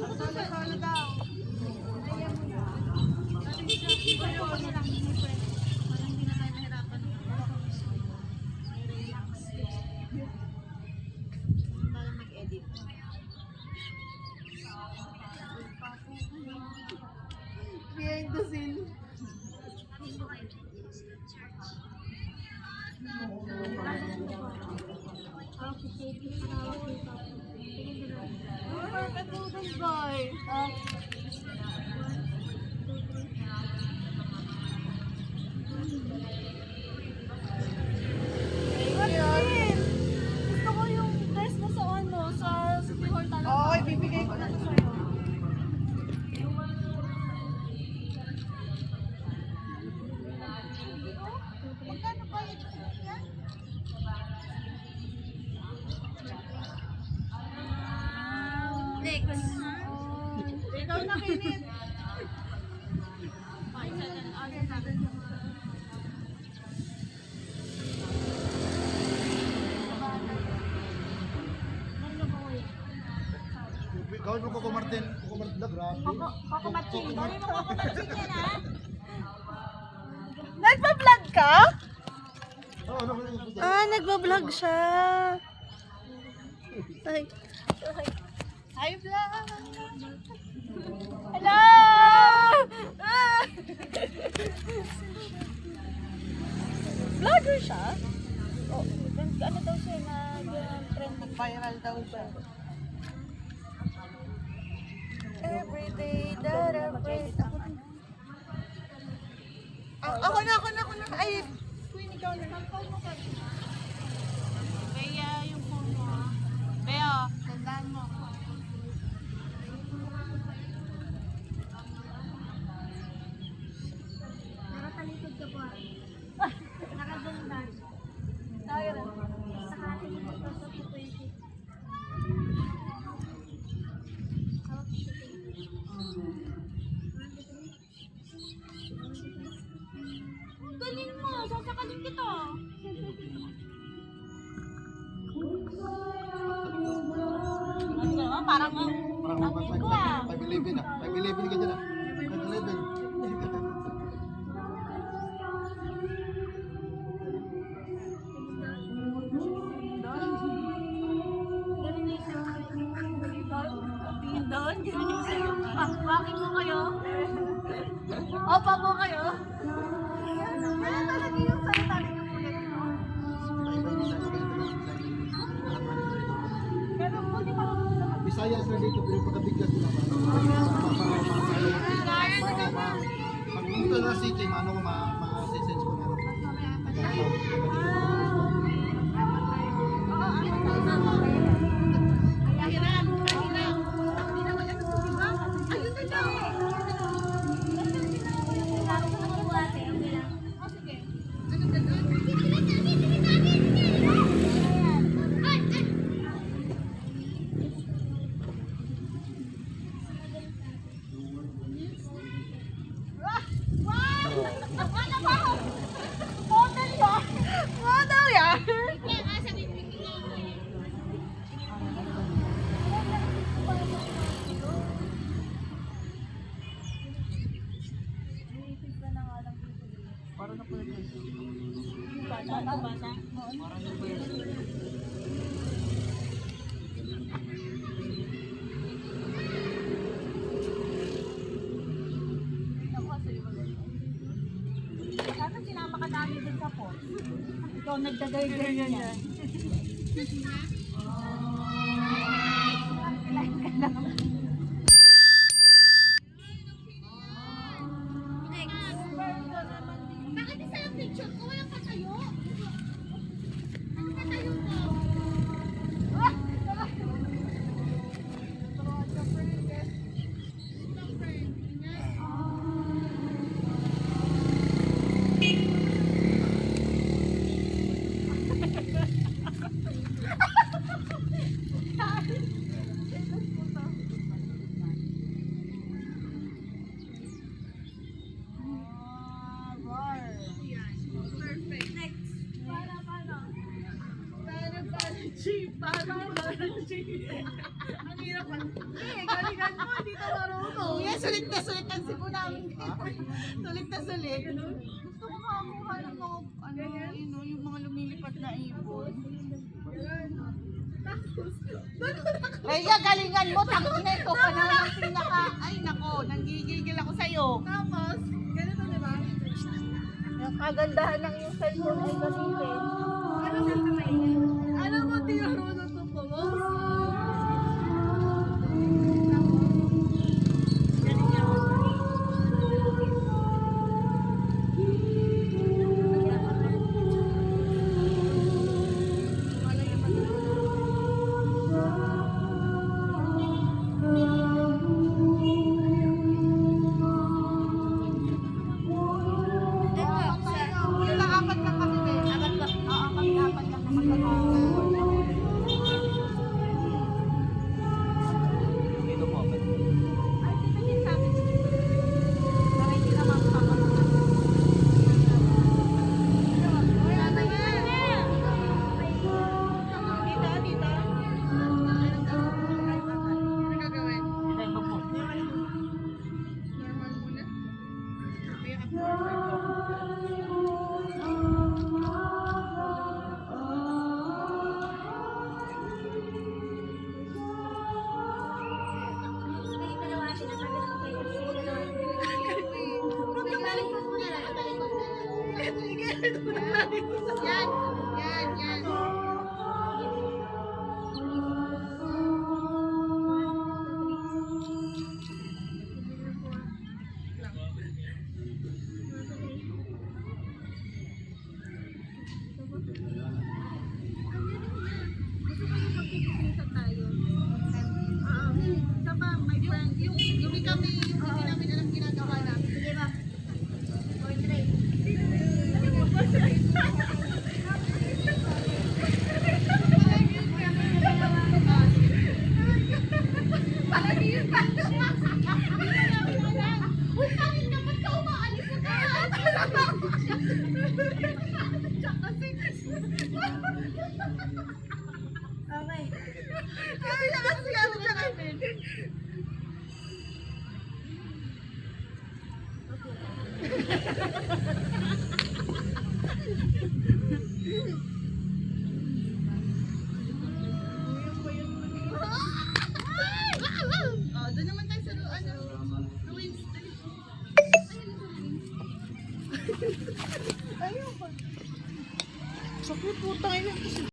Solo daw. Behind the scene. Katulad boy. Gusto ko yung dress mo sa ano, sa City Hall talaga. Oo, ibibigay ko na to sa'yo. Magkano ba yan? Next. Ikaw na kinit. Gawin mo Coco Martin na, grabe. Coco Matching. Gawin mo Coco Matching yan, ha? Nagpa-vlog ka? Oo, ano ko yung Nagpa-vlog siya. Ay. Hi, vlog! Hello! Vlogger siya? Oh, ano daw siya, nag-trending. Viral daw siya. Everyday that I pray. Ako na. Ay, Queen, ikaw na. Bea, yung phone mo. Bea, tandaan mo. Nakatalikod ka po. Nakaganda. Tayo na. Sa akin ito sa 220. Galing mo, sasakalin kita. Parang ang ko ah. 511 na. 511 ka dyan ah. 511. Doon, ganun yung sa'yo. Bakit mo kayo? Opa mo kayo? Kaya talaga yung salita ninyo po ganito. Pero po, di ba? Bisaya sila dito, pero pagkabiglas nila. Pag pumunta na city, ma-sense ko na. Model yan! Para na po yun. Bata? Sana sinama ka namin din sa post. Ikaw nagdagay-ganyan yan. Bakit isa yung picture ko? Walang katayo. Ano katayo mo? Ha ha ha! Ang hirap pa. Eh, galingan mo, hindi ka marunong. Kuya, sulit na sulit ang sipo namin. Sulit na sulit. Gusto ko makakuha ng mga, Yung mga lumilipat na ibon. Rhea, galingan mo. Tangin na ito. Panahon ng pinaka. Ay, nako. Nanggigigil ako sa'yo. tapos, ganito diba? Ang kagandahan ng iyong cellphone ay gamitin. Alam mo, di marunong to po. Yung apat lang kami din. Apat lang. Oo, apat lang naman. Dito po. Ay, di ba yung sabi ko? Para hindi na makakapagod. Wala na yan. Dito, dito. Ano gagawin? Dito po. Normal muna. Yan, yan, yan. Yung kami, yung hindi namin alam ginagawa namin. Sige ba? Portrait. Palagay pa. Hindi namin alam. Uy, bakit ka ba't ka umaalis na ka? Okay. Ay, nakasigaw siya kami.